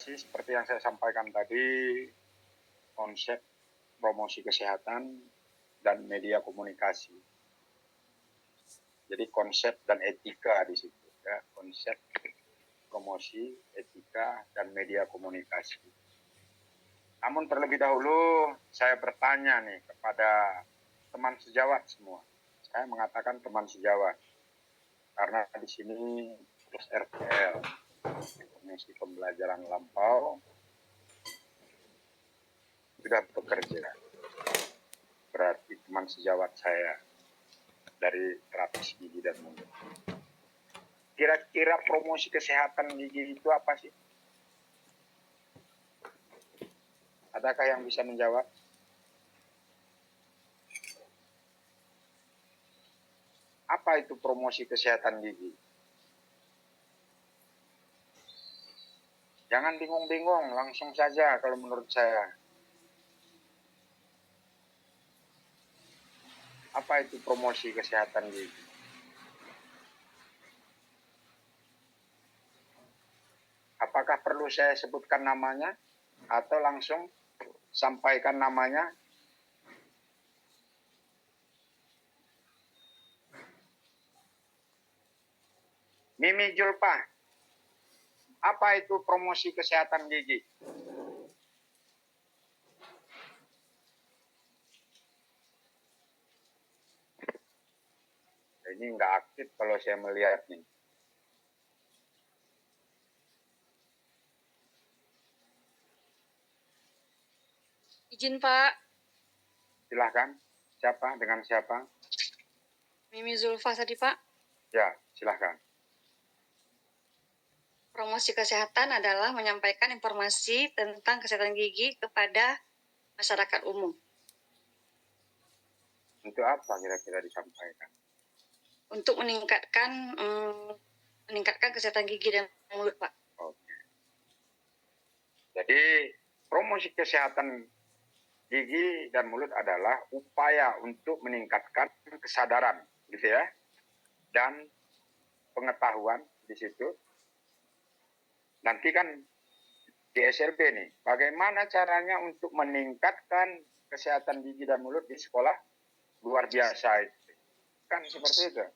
Seperti yang saya sampaikan tadi, konsep promosi kesehatan dan media komunikasi. Jadi konsep dan etika di situ, ya, konsep promosi, etika dan media komunikasi. Namun terlebih dahulu saya bertanya nih kepada teman sejawat semua. Saya mengatakan teman sejawat karena di sini terus RPL, Komisi Pembelajaran Lampau, sudah bekerja. Berarti teman sejawat saya dari terapis gigi dan mulut. Kira-kira promosi kesehatan gigi itu apa sih? Adakah yang bisa menjawab? Apa itu promosi kesehatan gigi? Jangan bingung-bingung, langsung saja kalau menurut saya. Apa itu promosi kesehatan gigi? Apakah perlu saya sebutkan namanya atau langsung sampaikan namanya? Mimi Julpa, apa itu promosi kesehatan gigi? Ini nggak aktif kalau saya melihat nih. Izin Pak. Silahkan. Siapa? Dengan siapa? Mimi Zulfa tadi Pak. Ya, silahkan. Promosi kesehatan adalah menyampaikan informasi tentang kesehatan gigi kepada masyarakat umum. Untuk apa kira-kira disampaikan? Untuk meningkatkan kesehatan gigi dan mulut Pak. Oke. Jadi promosi kesehatan gigi dan mulut adalah upaya untuk meningkatkan kesadaran, gitu ya, dan pengetahuan di situ. Nanti kan di SLB nih, bagaimana caranya untuk meningkatkan kesehatan gigi dan mulut di sekolah? Luar biasa itu. Kan seperti itu.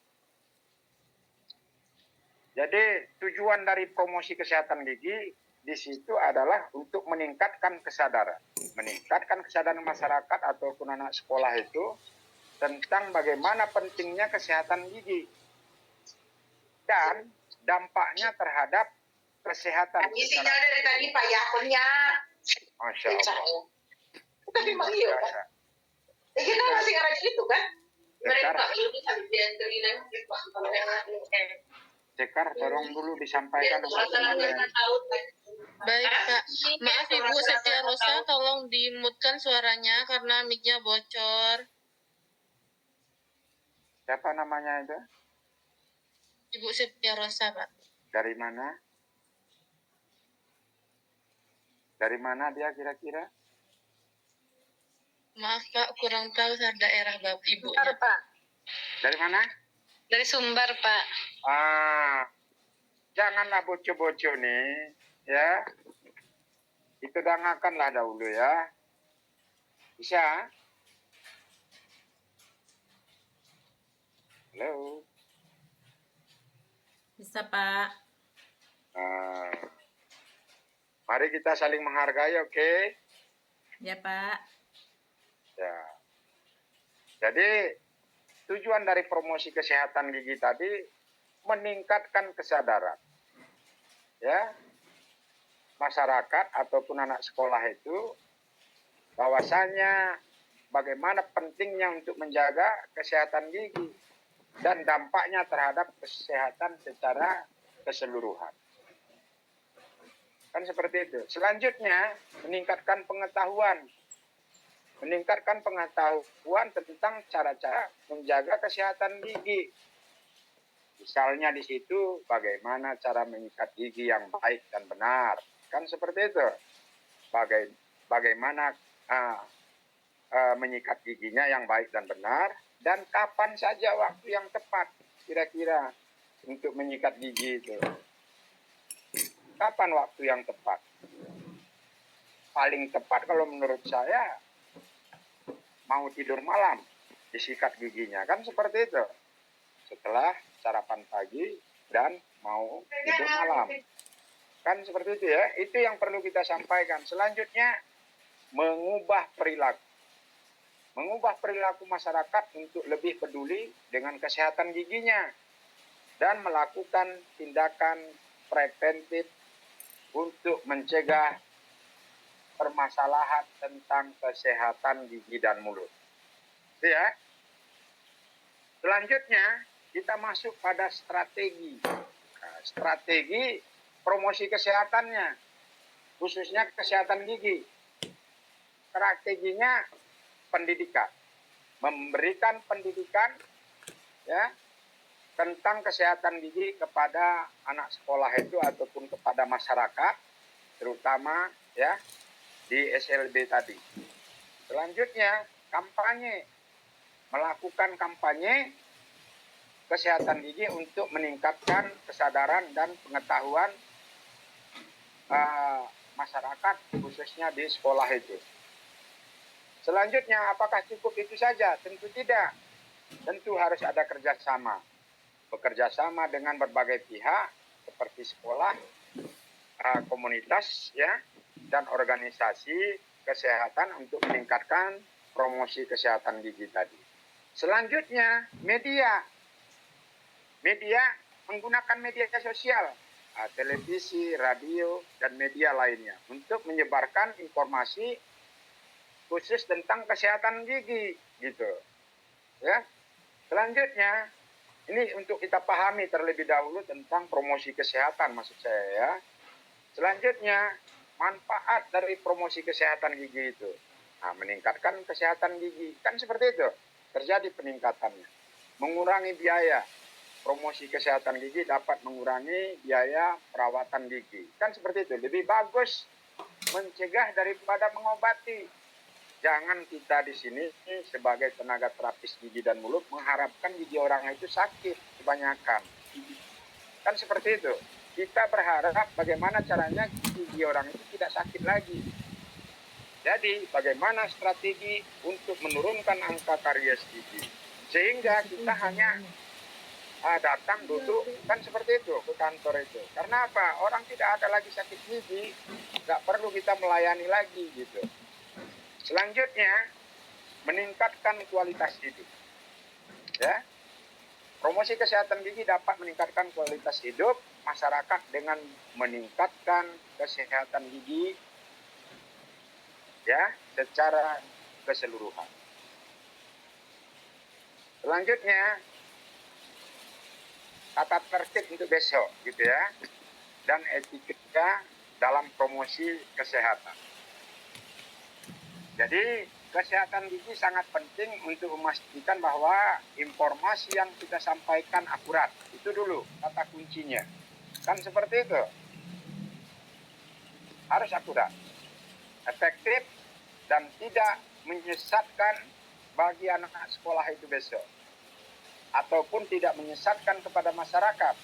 Jadi tujuan dari promosi kesehatan gigi di situ adalah untuk meningkatkan kesadaran. Meningkatkan kesadaran masyarakat ataupun anak sekolah itu tentang bagaimana pentingnya kesehatan gigi. Dan dampaknya terhadap kesehatan. Ini sinyal dari tadi Pak ya, akunnya. Masya Allah. Tapi memang iya kan? Kita masih ngarang itu kan? Mereka belum bisa diantarin Sekar, tolong dulu disampaikan. Baik Pak, maaf Ibu Setia Rosa, tolong dimutkan suaranya karena mic-nya bocor. Siapa namanya itu? Ibu Setia Rosa Pak. Dari mana? Dari mana dia kira-kira? Maaf Pak, kurang tahu daerah Bapak Ibu. Pak. Dari mana? Dari Sumbar Pak. Janganlah bocor-bocor nih, ya. Itu dengarkanlah dahulu ya. Bisa? Halo? Bisa Pak. Mari kita saling menghargai, oke? Ya Pak. Ya. Jadi tujuan dari promosi kesehatan gigi tadi meningkatkan kesadaran, ya, masyarakat ataupun anak sekolah itu bahwasanya bagaimana pentingnya untuk menjaga kesehatan gigi dan dampaknya terhadap kesehatan secara keseluruhan. Kan seperti itu. Selanjutnya meningkatkan pengetahuan tentang cara-cara menjaga kesehatan gigi. Misalnya di situ bagaimana cara menyikat gigi yang baik dan benar. Kan seperti itu. Bagaimana menyikat giginya yang baik dan benar, dan kapan saja waktu yang tepat kira-kira untuk menyikat gigi itu. Kapan waktu yang tepat? paling tepat kalau menurut saya mau tidur malam, disikat giginya, kan seperti itu. Setelah sarapan pagi dan mau tidur malam. Kan seperti itu ya, itu yang perlu kita sampaikan. Selanjutnya, mengubah perilaku. Mengubah perilaku masyarakat untuk lebih peduli dengan kesehatan giginya. Dan melakukan tindakan preventif untuk mencegah permasalahan tentang kesehatan gigi dan mulut. Itu ya. Selanjutnya, kita masuk pada strategi. Nah, strategi promosi kesehatannya, khususnya kesehatan gigi. Strateginya pendidikan. Memberikan pendidikan ya tentang kesehatan gigi kepada anak sekolah itu ataupun kepada masyarakat, terutama ya di SLB tadi. Selanjutnya, kampanye. Melakukan kampanye kesehatan gigi untuk meningkatkan kesadaran dan pengetahuan masyarakat, khususnya di sekolah itu. Selanjutnya, apakah cukup itu saja? Tentu tidak. Tentu harus ada kerjasama. Bekerja sama dengan berbagai pihak, seperti sekolah, komunitas, ya, dan organisasi kesehatan untuk meningkatkan promosi kesehatan gigi tadi. Selanjutnya, media. Media menggunakan media sosial, televisi, radio, dan media lainnya untuk menyebarkan informasi khusus tentang kesehatan gigi, gitu. Ya. Selanjutnya, ini untuk kita pahami terlebih dahulu tentang promosi kesehatan, maksud saya ya. Selanjutnya, manfaat dari promosi kesehatan gigi itu. Nah, meningkatkan kesehatan gigi. Kan seperti itu, terjadi peningkatannya. Mengurangi biaya. Promosi kesehatan gigi dapat mengurangi biaya perawatan gigi. Kan seperti itu, lebih bagus mencegah daripada mengobati. Jangan kita di sini sebagai tenaga terapis gigi dan mulut mengharapkan gigi orang itu sakit kebanyakan. Kan seperti itu. Kita berharap bagaimana caranya gigi orang itu tidak sakit lagi. Jadi bagaimana strategi untuk menurunkan angka karies gigi. Sehingga kita hanya datang duduk kan seperti itu ke kantor itu. Karena apa? Orang tidak ada lagi sakit gigi, nggak perlu kita melayani lagi gitu. Selanjutnya, meningkatkan kualitas hidup. Ya. Promosi kesehatan gigi dapat meningkatkan kualitas hidup masyarakat dengan meningkatkan kesehatan gigi ya secara keseluruhan. Selanjutnya, tata tertib untuk besok gitu ya. Dan etika dalam promosi kesehatan. Jadi kesehatan gigi sangat penting untuk memastikan bahwa informasi yang kita sampaikan akurat. Itu dulu kata kuncinya. Kan seperti itu. Harus akurat, efektif, dan tidak menyesatkan bagi anak-anak sekolah itu besok. Ataupun tidak menyesatkan kepada masyarakat.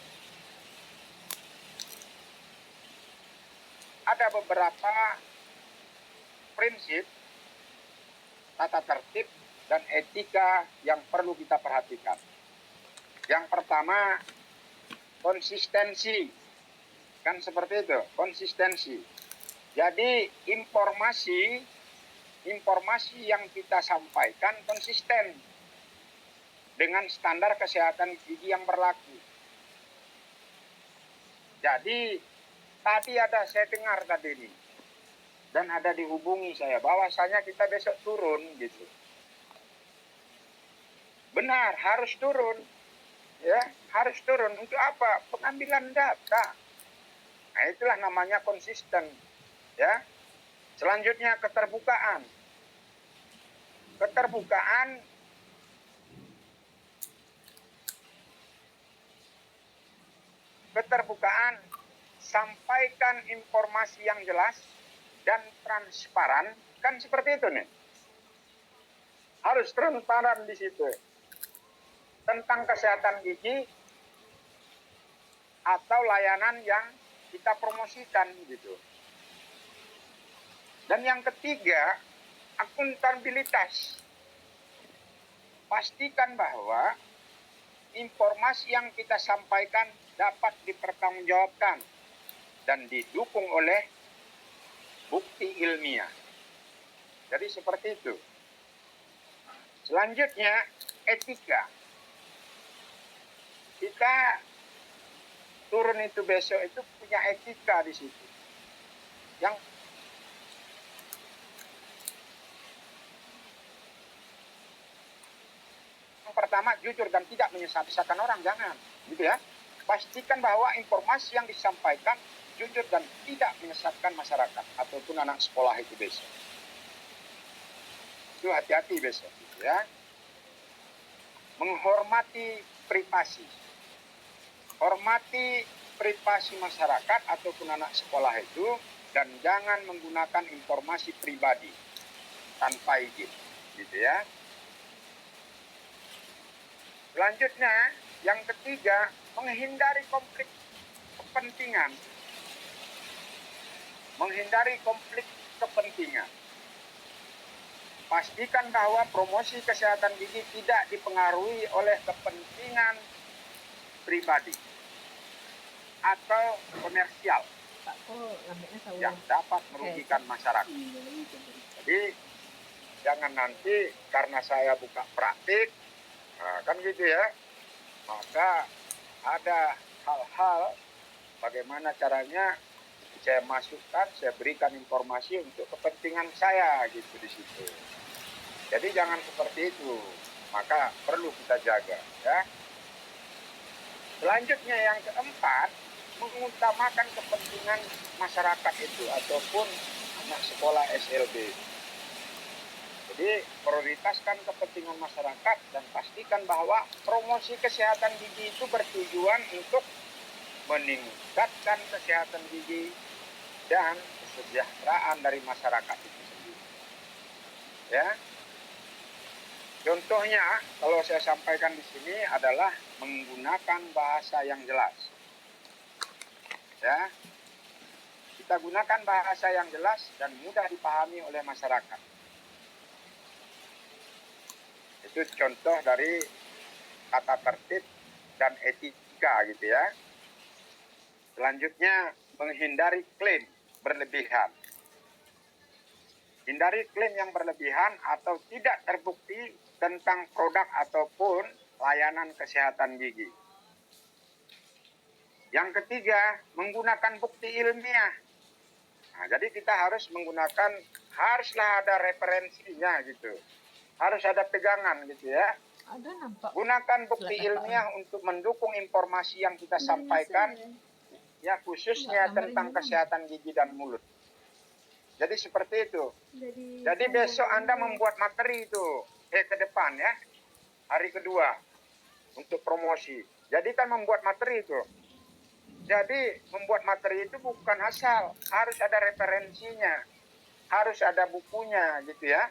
Ada beberapa prinsip tata tertib dan etika yang perlu kita perhatikan. Yang pertama, konsistensi. Kan seperti itu, konsistensi. Jadi informasi yang kita sampaikan konsisten dengan standar kesehatan gigi yang berlaku. Jadi tadi saya dengar tadi ini. Dan ada dihubungi saya, bahwasanya kita besok turun gitu. Benar, harus turun. Ya, harus turun. Untuk apa? Pengambilan data. Nah, itulah namanya konsisten. Ya. Selanjutnya keterbukaan. Keterbukaan, sampaikan informasi yang jelas dan transparan, kan seperti itu nih. Harus transparan di situ. Tentang kesehatan gigi atau layanan yang kita promosikan gitu. Dan yang ketiga, akuntabilitas. Pastikan bahwa informasi yang kita sampaikan dapat dipertanggungjawabkan dan didukung oleh bukti ilmiah. Jadi seperti itu. Selanjutnya, etika. Kita turun itu besok itu punya etika di situ. Yang pertama, jujur dan tidak menyesatkan orang, jangan, gitu ya. Pastikan bahwa informasi yang disampaikan jujur dan tidak menyesatkan masyarakat ataupun anak sekolah itu besok. Itu hati-hati besok, gitu ya. Menghormati privasi. Hormati privasi masyarakat ataupun anak sekolah itu dan jangan menggunakan informasi pribadi tanpa izin, gitu ya. Selanjutnya, yang ketiga, menghindari konflik kepentingan. Menghindari konflik kepentingan. Pastikan bahwa promosi kesehatan gigi tidak dipengaruhi oleh kepentingan pribadi atau komersial yang dapat merugikan masyarakat. Jadi, jangan nanti karena saya buka praktik, nah, kan gitu ya, maka ada hal-hal bagaimana caranya saya masukkan, saya berikan informasi untuk kepentingan saya gitu di situ. Jadi jangan seperti itu, maka perlu kita jaga ya. Selanjutnya yang keempat, mengutamakan kepentingan masyarakat itu ataupun anak sekolah SLB. Jadi prioritaskan kepentingan masyarakat dan pastikan bahwa promosi kesehatan gigi itu bertujuan untuk meningkatkan kesehatan gigi dan kesejahteraan dari masyarakat itu sendiri. Ya. Contohnya kalau saya sampaikan di sini adalah menggunakan bahasa yang jelas. Ya. Kita gunakan bahasa yang jelas dan mudah dipahami oleh masyarakat. Itu contoh dari tata tertib dan etika gitu ya. Selanjutnya, menghindari klaim berlebihan. Hindari klaim yang berlebihan atau tidak terbukti tentang produk ataupun layanan kesehatan gigi. Yang ketiga, menggunakan bukti ilmiah. Nah, jadi kita harus haruslah ada referensinya gitu. Harus ada pegangan gitu ya. Gunakan bukti ilmiah untuk mendukung informasi yang kita sampaikan, ya khususnya tentang kesehatan gigi dan mulut. Jadi seperti itu. Jadi besok Anda membuat materi itu ke depan ya, hari kedua untuk promosi. Jadi kan membuat materi itu. Jadi membuat materi itu bukan asal, harus ada referensinya, harus ada bukunya gitu ya.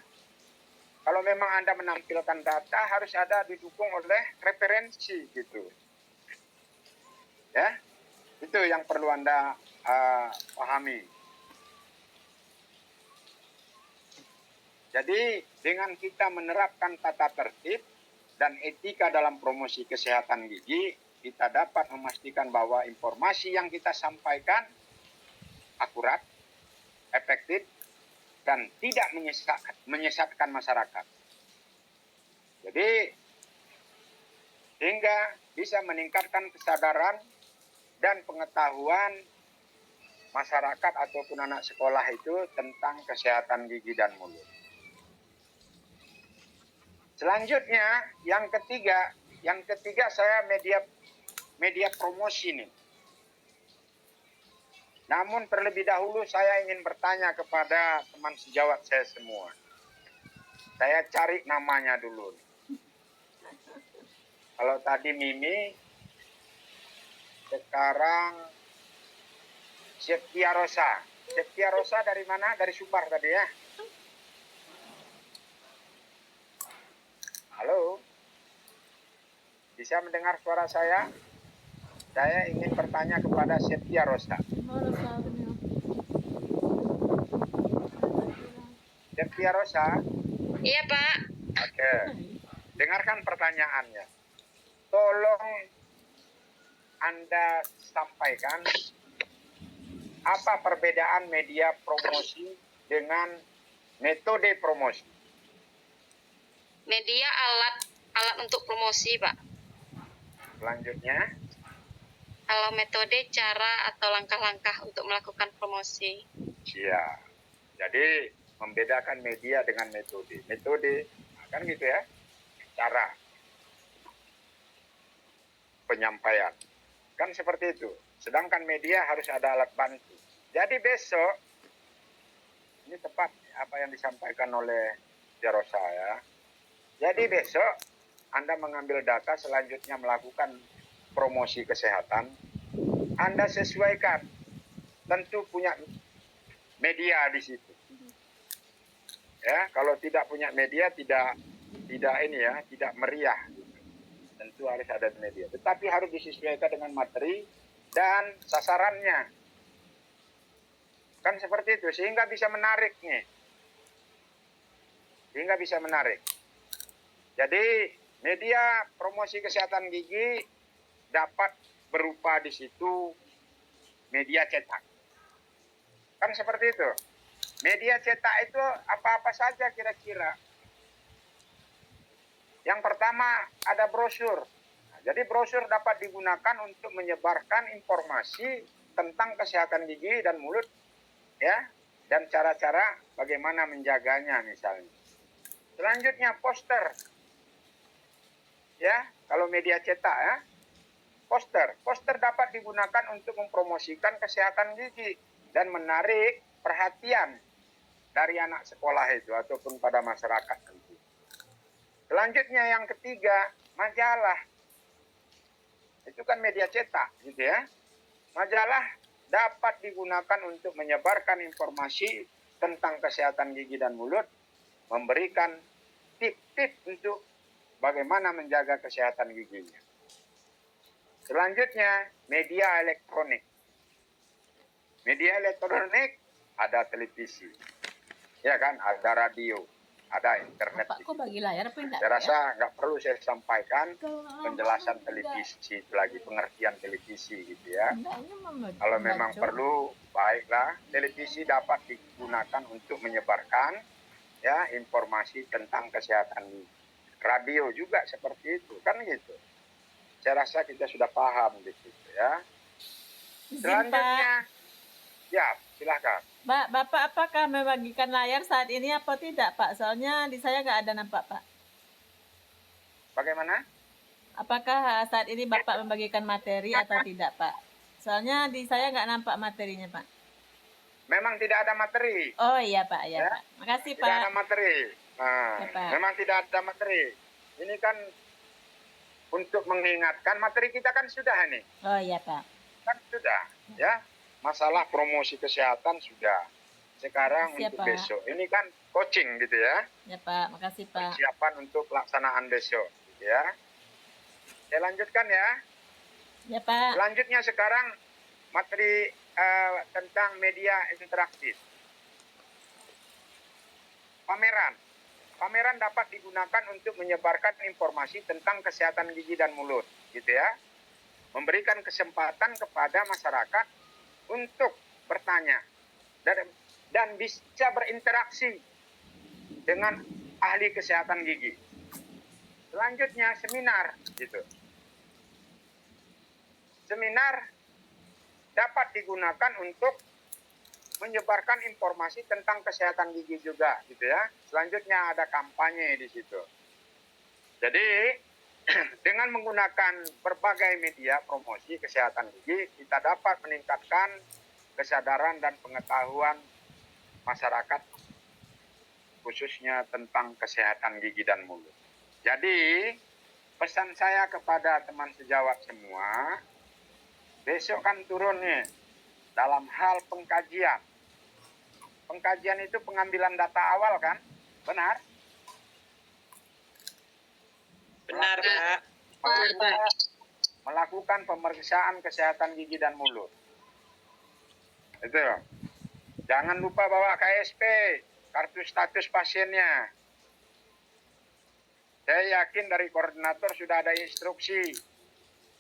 Kalau memang Anda menampilkan data, harus ada didukung oleh referensi gitu. Ya, itu yang perlu Anda pahami. Jadi dengan kita menerapkan tata tertib dan etika dalam promosi kesehatan gigi, kita dapat memastikan bahwa informasi yang kita sampaikan akurat, efektif, dan tidak menyesatkan masyarakat. Jadi sehingga bisa meningkatkan kesadaran dan pengetahuan masyarakat ataupun anak sekolah itu tentang kesehatan gigi dan mulut. Selanjutnya yang ketiga saya media promosi nih. Namun terlebih dahulu saya ingin bertanya kepada teman sejawat saya semua. Saya cari namanya dulu. Kalau tadi Mimi, sekarang Septia Rosa. Septia Rosa dari mana? Dari Sumbar tadi ya? Halo? Bisa mendengar suara saya? Saya ingin bertanya kepada Septia Rosa. Tia Rosa. Iya, Pak. Oke. Dengarkan pertanyaannya. Tolong Anda sampaikan apa perbedaan media promosi dengan metode promosi. Media alat untuk promosi, Pak. Selanjutnya, Kalau metode cara atau langkah-langkah untuk melakukan promosi. ya. Jadi membedakan media dengan metode. Metode, kan gitu ya, cara penyampaian. Kan seperti itu. Sedangkan media harus ada alat bantu. Jadi besok, ini tepat apa yang disampaikan oleh Jarosa ya. Jadi besok Anda mengambil data selanjutnya melakukan promosi kesehatan, Anda sesuaikan. Tentu punya media di situ. Ya, kalau tidak punya media tidak ini ya, tidak meriah. Tentu harus ada media. Tetapi harus disesuaikan dengan materi dan sasarannya. Kan seperti itu, sehingga bisa menarik nih. Sehingga bisa menarik. Jadi media promosi kesehatan gigi dapat berupa di situ media cetak. Kan seperti itu. Media cetak itu apa-apa saja kira-kira. Yang pertama ada brosur. Nah, jadi brosur dapat digunakan untuk menyebarkan informasi tentang kesehatan gigi dan mulut, ya, dan cara-cara bagaimana menjaganya misalnya. Selanjutnya poster, ya, kalau media cetak ya, poster dapat digunakan untuk mempromosikan kesehatan gigi dan menarik perhatian dari anak sekolah itu ataupun pada masyarakat tentu. Selanjutnya yang ketiga, majalah. Itu kan media cetak gitu ya. Majalah dapat digunakan untuk menyebarkan informasi tentang kesehatan gigi dan mulut, memberikan tip-tip untuk bagaimana menjaga kesehatan giginya. Selanjutnya, media elektronik. Media elektronik ada televisi, ya kan, ada radio, ada internet. Pak, kok bagi layar apa enggak? Saya rasa nggak perlu saya sampaikan penjelasan televisi itu lagi, pengertian televisi gitu ya. Kalau memang perlu, baiklah, televisi dapat digunakan untuk menyebarkan ya informasi tentang kesehatan. Radio juga seperti itu, kan gitu. Saya rasa kita sudah paham di situ ya. Selanjutnya, ya silahkan. Pak, Bapak apakah membagikan layar saat ini apa tidak, Pak? Soalnya di saya nggak ada nampak, Pak. Bagaimana? Apakah saat ini Bapak membagikan materi atau tidak, Pak? Soalnya di saya nggak nampak materinya, Pak. Memang tidak ada materi. Oh iya, Pak, ya, Ya. Pak. Makasih, Tidak Pak. ada materi. Nah, Ya, Pak. memang tidak ada materi. Ini kan untuk mengingatkan, materi kita kan sudah ini. Oh iya, Pak. Kan sudah, ya. Masalah promosi kesehatan sudah. Sekarang Siap, untuk Pak. besok. Ini kan coaching gitu ya. Ya, Pak. Makasih, Pak. Persiapan untuk pelaksanaan besok. Gitu ya. Saya lanjutkan ya. Ya, Pak. Selanjutnya sekarang materi tentang media interaktif. Pameran. Pameran dapat digunakan untuk menyebarkan informasi tentang kesehatan gigi dan mulut, gitu ya. Memberikan kesempatan kepada masyarakat untuk bertanya dan bisa berinteraksi dengan ahli kesehatan gigi. Selanjutnya seminar, gitu. Seminar dapat digunakan untuk menyebarkan informasi tentang kesehatan gigi juga, gitu ya. Selanjutnya ada kampanye di situ. Jadi dengan menggunakan berbagai media promosi kesehatan gigi, kita dapat meningkatkan kesadaran dan pengetahuan masyarakat khususnya tentang kesehatan gigi dan mulut. Jadi pesan saya kepada teman sejawat semua, besok kan turun nih dalam hal pengkajian. Pengkajian itu pengambilan data awal kan? Benar? Benar, Pak. Melakukan pemeriksaan kesehatan gigi dan mulut. Itu. Jangan lupa bawa KSP. kartu status pasiennya. Saya yakin dari koordinator sudah ada instruksi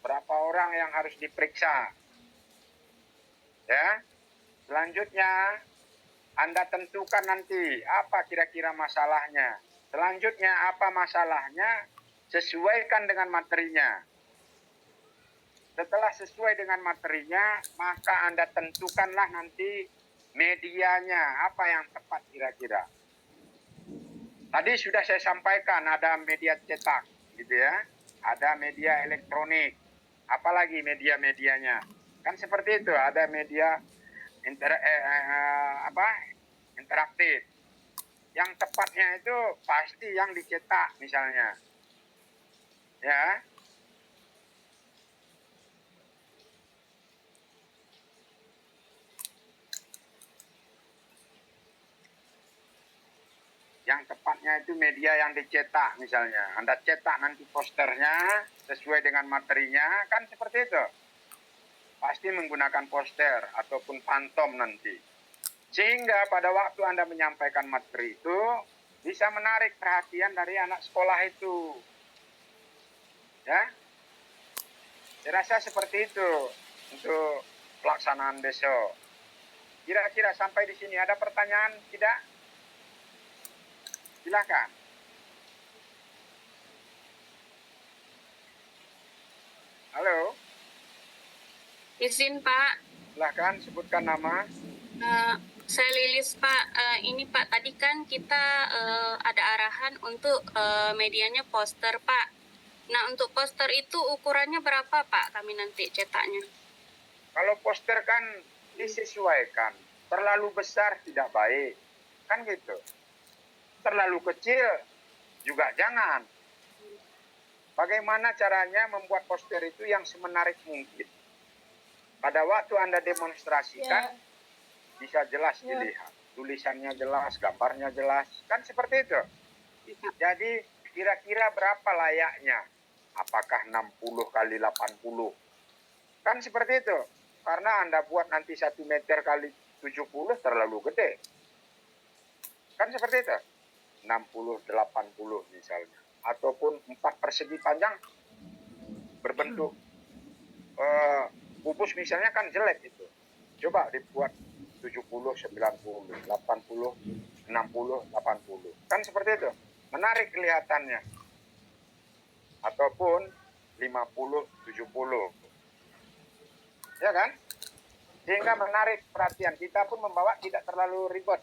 berapa orang yang harus diperiksa. Ya. Selanjutnya Anda tentukan nanti apa kira-kira masalahnya. Selanjutnya apa masalahnya, sesuaikan dengan materinya. Setelah sesuai dengan materinya, maka Anda tentukanlah nanti medianya, apa yang tepat kira-kira. Tadi sudah saya sampaikan ada media cetak, gitu ya. Ada media elektronik. Apalagi media-medianya. Kan seperti itu, ada media interaktif. Yang tepatnya itu pasti yang dicetak misalnya. Ya. Yang tepatnya itu media yang dicetak misalnya. Anda cetak nanti posternya sesuai dengan materinya, kan seperti itu. Pasti menggunakan poster ataupun pantom nanti. Sehingga pada waktu Anda menyampaikan materi itu, bisa menarik perhatian dari anak sekolah itu. Ya, saya rasa seperti itu untuk pelaksanaan besok. Kira-kira sampai di sini ada pertanyaan tidak? Silakan. Halo, Izin Pak, silakan sebutkan nama. saya Lilis Pak. Ini Pak, tadi kan kita ada arahan untuk medianya poster Pak. Nah untuk poster itu ukurannya berapa Pak kami nanti cetaknya? Kalau poster kan disesuaikan. Terlalu besar tidak baik. Kan gitu. Terlalu kecil juga jangan. Bagaimana caranya membuat poster itu yang semenarik mungkin. Pada waktu Anda demonstrasikan, bisa jelas dilihat. Tulisannya jelas, gambarnya jelas. Kan seperti itu. Jadi kira-kira berapa layaknya? Apakah 60 kali 80? Kan seperti itu. Karena Anda buat nanti 1 meter kali 70 terlalu gede. Kan seperti itu. 60, 80 misalnya. Ataupun 4 persegi panjang berbentuk kubus misalnya kan jelek itu. Coba dibuat 70, 90, 80, 60, 80. Kan seperti itu. Menarik kelihatannya. Ataupun 50, 70. Ya kan? Sehingga menarik perhatian. Kita pun membawa tidak terlalu ribet.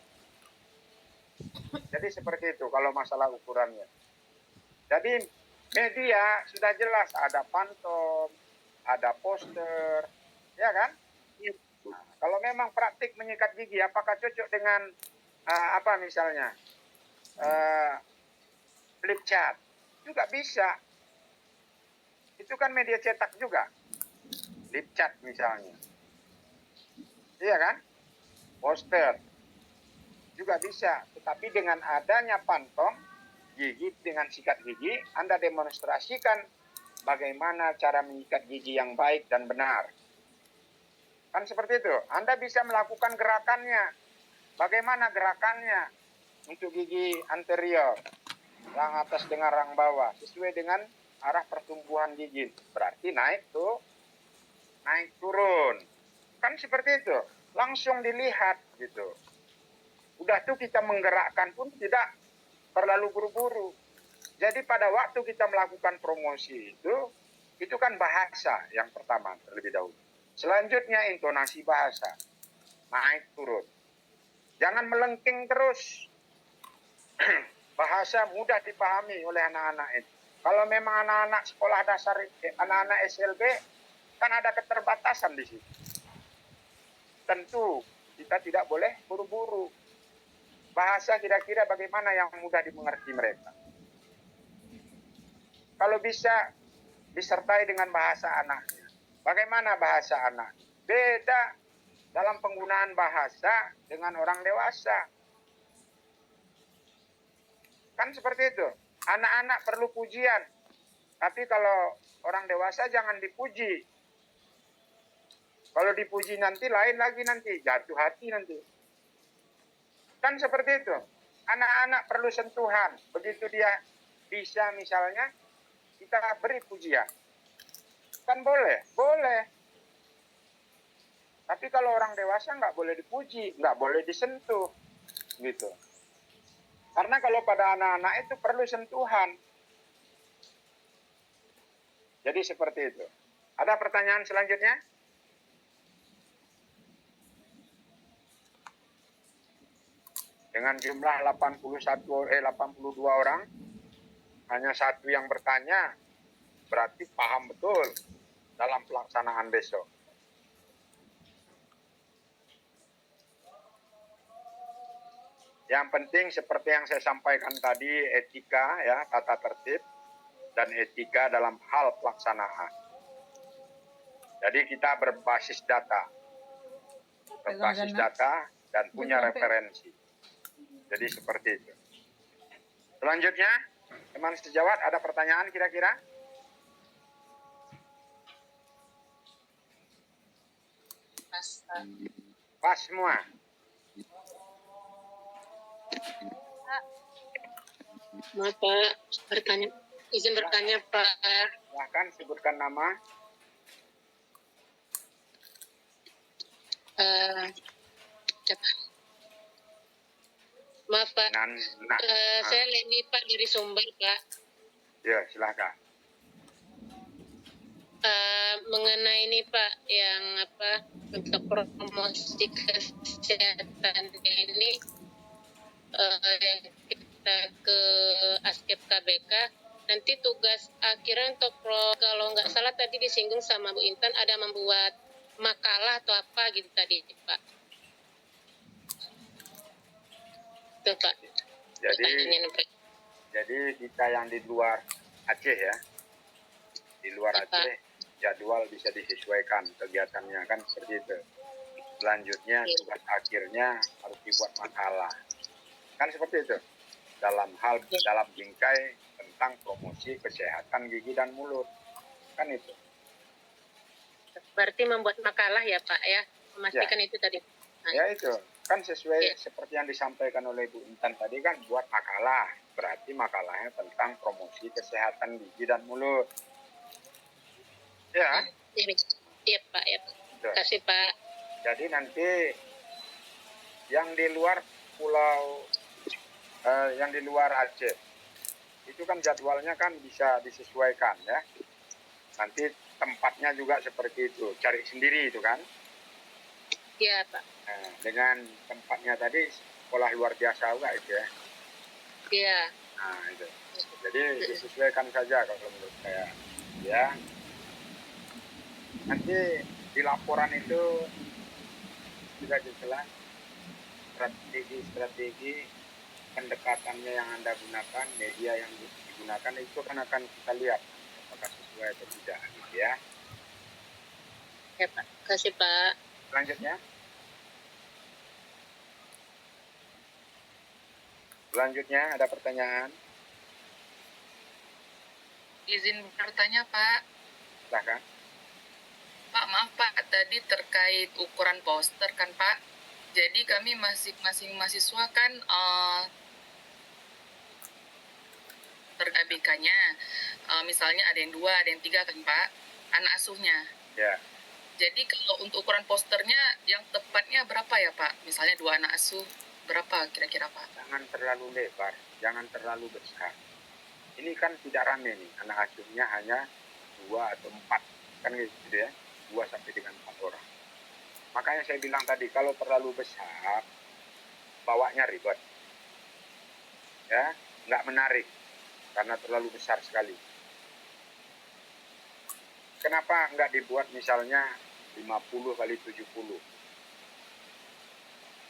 Jadi seperti itu kalau masalah ukurannya. Jadi media sudah jelas. Ada pantom, ada poster. Ya kan? Nah, kalau memang praktik menyikat gigi, apakah cocok dengan apa misalnya flip chart? Juga bisa. Itu kan media cetak juga. Flip chart misalnya. Iya kan? Poster. Juga bisa. Tetapi dengan adanya pantom gigi dengan sikat gigi, Anda demonstrasikan bagaimana cara menyikat gigi yang baik dan benar. Kan seperti itu. Anda bisa melakukan gerakannya. Bagaimana gerakannya untuk gigi anterior, rang atas dengan rang bawah, sesuai dengan arah pertumbuhan gigi. Berarti naik tuh, naik turun. Kan seperti itu. Langsung dilihat gitu. Udah tuh kita menggerakkan pun tidak terlalu buru-buru. Jadi pada waktu kita melakukan promosi itu kan bahasa yang pertama terlebih dahulu. Selanjutnya intonasi bahasa. Naik turun. Jangan melengking terus. Bahasa mudah dipahami oleh anak-anak itu. Kalau memang anak-anak sekolah dasar, anak-anak SLB, kan ada keterbatasan di situ. Tentu kita tidak boleh buru-buru. Bahasa kira-kira bagaimana yang mudah dimengerti mereka. Kalau bisa disertai dengan bahasa anaknya. Bagaimana bahasa anak? Beda dalam penggunaan bahasa dengan orang dewasa. Kan seperti itu. Anak-anak perlu pujian. Tapi kalau orang dewasa jangan dipuji. Kalau dipuji nanti lain lagi nanti. Jatuh hati nanti. Kan seperti itu. Anak-anak perlu sentuhan. Begitu dia bisa misalnya, kita beri pujian. Kan boleh? Boleh. Tapi kalau orang dewasa nggak boleh dipuji, nggak boleh disentuh. Gitu. Karena kalau pada anak-anak itu perlu sentuhan. Jadi seperti itu. Ada pertanyaan selanjutnya? Dengan jumlah 82 orang, hanya satu yang bertanya, berarti paham betul dalam pelaksanaan besok. Yang penting seperti yang saya sampaikan tadi, etika ya, tata tertib dan etika dalam hal pelaksanaan. Jadi kita berbasis data dan punya referensi. Jadi seperti itu. Selanjutnya, teman sejawat ada pertanyaan kira-kira? Pas semua. Maaf Pak, izin bertanya Pak. Silahkan sebutkan nama. Maaf Pak, saya Leni Pak dari Sumber Pak. Ya, silahkan. Mengenai ini Pak, yang untuk promosi kesehatan ini, yang kita ke Askep KBK, nanti tugas akhirnya untuk kalau nggak salah tadi disinggung sama Bu Intan ada membuat makalah atau apa gitu tadi Pak. Itu Pak. Jadi kita yang di luar Aceh ya, di luar Aceh jadwal bisa disesuaikan kegiatannya kan seperti itu. Selanjutnya tugas akhirnya harus dibuat makalah, kan seperti itu. Dalam bingkai tentang promosi kesehatan gigi dan mulut, kan itu. Berarti membuat makalah ya Pak ya, memastikan itu tadi. Ya itu, kan sesuai seperti yang disampaikan oleh Bu Intan tadi kan, buat makalah. Berarti makalahnya tentang promosi kesehatan gigi dan mulut. Ya. Iya Pak, ya. Terima kasih Pak. Jadi nanti yang di luar pulau, yang di luar Aceh, itu kan jadwalnya kan bisa disesuaikan ya. Nanti tempatnya juga seperti itu, cari sendiri itu kan. Iya Pak. Nah, dengan tempatnya tadi sekolah luar biasa juga itu ya. Iya. Nah itu. Jadi disesuaikan saja kalau menurut saya. Ya. Nanti di laporan itu juga jelas strategi pendekatannya yang Anda gunakan, media yang digunakan itu kan akan kita lihat apakah sesuai atau tidak gitu ya. Ya Pak, terima kasih Pak. Selanjutnya ada pertanyaan? Izin bertanya Pak. Silahkan. Pak, maaf Pak, tadi terkait ukuran poster kan Pak. Jadi kami masing-masing mahasiswa kan ABK-nya, misalnya ada yang 2, ada yang 3 kan Pak, anak asuhnya. Ya. Jadi kalau untuk ukuran posternya yang tepatnya berapa ya Pak? Misalnya 2 anak asuh, berapa kira-kira Pak? Jangan terlalu lebar, jangan terlalu besar. Ini kan tidak rame nih, anak asuhnya hanya 2 atau 4, kan gitu ya, 2 sampai dengan 4 orang. Makanya saya bilang tadi, kalau terlalu besar, bawanya ribet. Ya, nggak menarik, karena terlalu besar sekali. Kenapa nggak dibuat misalnya 50 kali 70?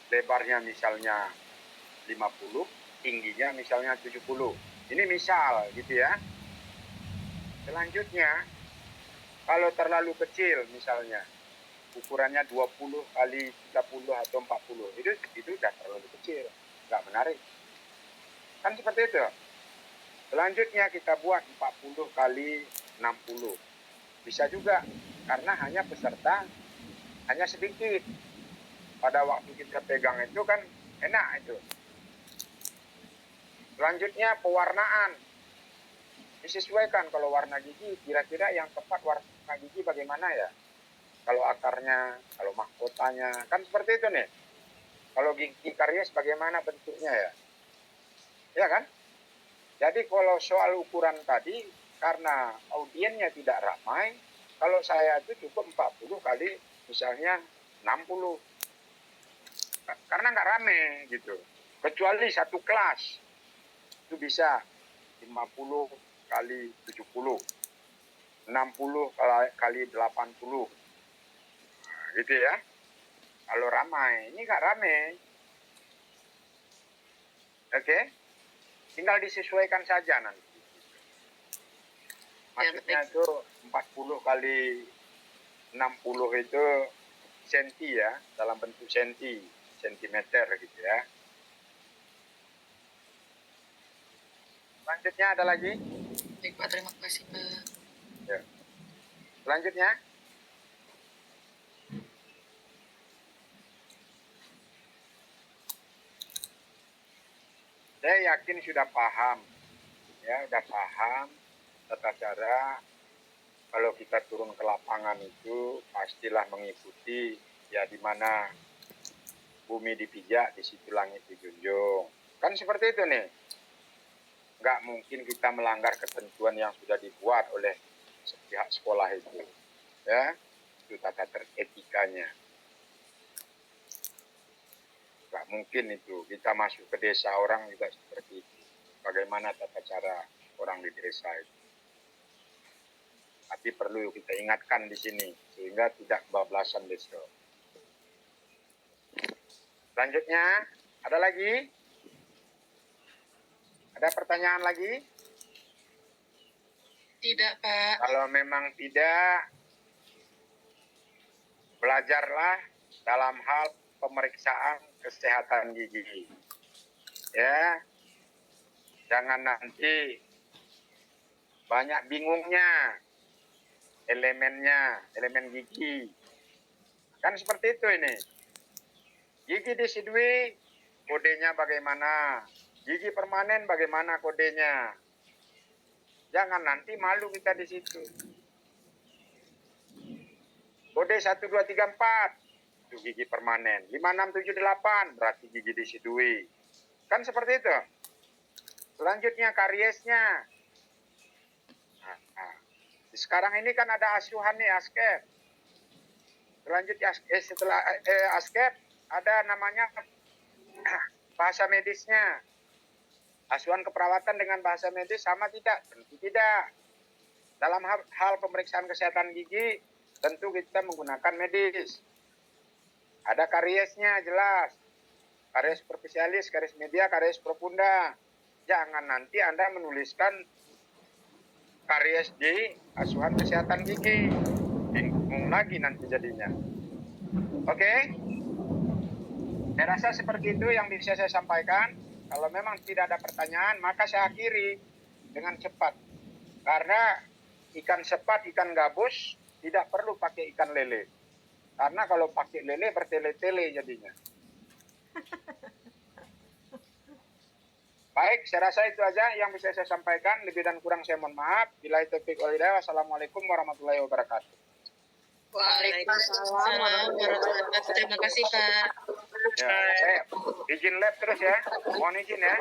Lebarnya misalnya 50, tingginya misalnya 70. Ini misal gitu ya. Selanjutnya, kalau terlalu kecil misalnya, ukurannya 20 kali 30 atau 40, itu sudah terlalu kecil, nggak menarik. Kan seperti itu. Selanjutnya kita buat 40 kali 60. Bisa juga, karena hanya peserta hanya sedikit. Pada waktu kita pegang itu kan enak itu. Selanjutnya pewarnaan. Disesuaikan kalau warna gigi, kira-kira yang tepat warna gigi bagaimana ya? Kalau akarnya, kalau mahkotanya, kan seperti itu nih. Kalau gigi karies bagaimana bentuknya ya? Ya kan? Jadi kalau soal ukuran tadi, karena audiennya tidak ramai, kalau saya itu cukup 40 kali misalnya 60. Karena nggak rame gitu. Kecuali satu kelas, itu bisa 50 kali 70, 60 kali 80. Nah, gitu ya. Kalau ramai, ini nggak rame. Oke? Tinggal disesuaikan saja nanti. Maksudnya itu 40 kali 60 itu senti ya, dalam bentuk senti, sentimeter gitu ya. Selanjutnya ada lagi? Baik Pak, terima kasih Pak. Ya. Selanjutnya? Saya yakin sudah paham, ya, sudah paham tata cara. Kalau kita turun ke lapangan itu pastilah mengikuti ya di mana bumi dipijak, di situ langit dijunjung. Kan seperti itu nih. Nggak mungkin kita melanggar ketentuan yang sudah dibuat oleh pihak sekolah itu. Ya, itu tata etikanya. Nggak mungkin itu. Kita masuk ke desa orang juga seperti itu. Bagaimana tata cara orang di desa itu. Tapi perlu kita ingatkan di sini sehingga tidak kebablasan besok. Selanjutnya, ada lagi? Ada pertanyaan lagi? Tidak Pak. Kalau memang tidak, belajarlah dalam hal pemeriksaan kesehatan gigi. Ya, jangan nanti banyak bingungnya elemennya, elemen gigi. Kan seperti itu ini. Gigi desidui, kodenya bagaimana? Gigi permanen bagaimana kodenya? Jangan nanti malu kita di situ. Kode 1, 2, 3, 4, itu gigi permanen. 5, 6, 7, 8, berarti gigi desidui. Kan seperti itu. Selanjutnya kariesnya. Nah, sekarang ini kan ada asuhan nih, ASKEP. Selanjutnya setelah ASKEP ada namanya bahasa medisnya. Asuhan keperawatan dengan bahasa medis sama tidak? Tentu tidak. Dalam hal pemeriksaan kesehatan gigi, tentu kita menggunakan medis. Ada kariesnya jelas. Karies superficialis, karies media, karies profunda. Jangan nanti Anda menuliskan karies di asuhan kesehatan gigi. Bingung lagi nanti jadinya. Oke? Saya rasa seperti itu yang bisa saya sampaikan. Kalau memang tidak ada pertanyaan, maka saya akhiri dengan cepat. Karena ikan sepat, ikan gabus, tidak perlu pakai ikan lele. Karena kalau pakai lele, bertele-tele jadinya. Baik, saya rasa itu aja yang bisa saya sampaikan. Lebih dan kurang saya mohon maaf. Billahi taufiq wal hidayah. Wassalamualaikum warahmatullahi wabarakatuh. Waalaikumsalam warahmatullahi wabarakatuh. Terima kasih Pak. Ya, saya izin lab terus ya. Mohon izin ya.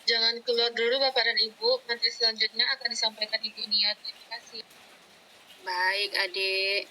Jangan keluar dulu Bapak dan Ibu. Nanti selanjutnya akan disampaikan Ibu Nia. Terima kasih. Baik, Adik.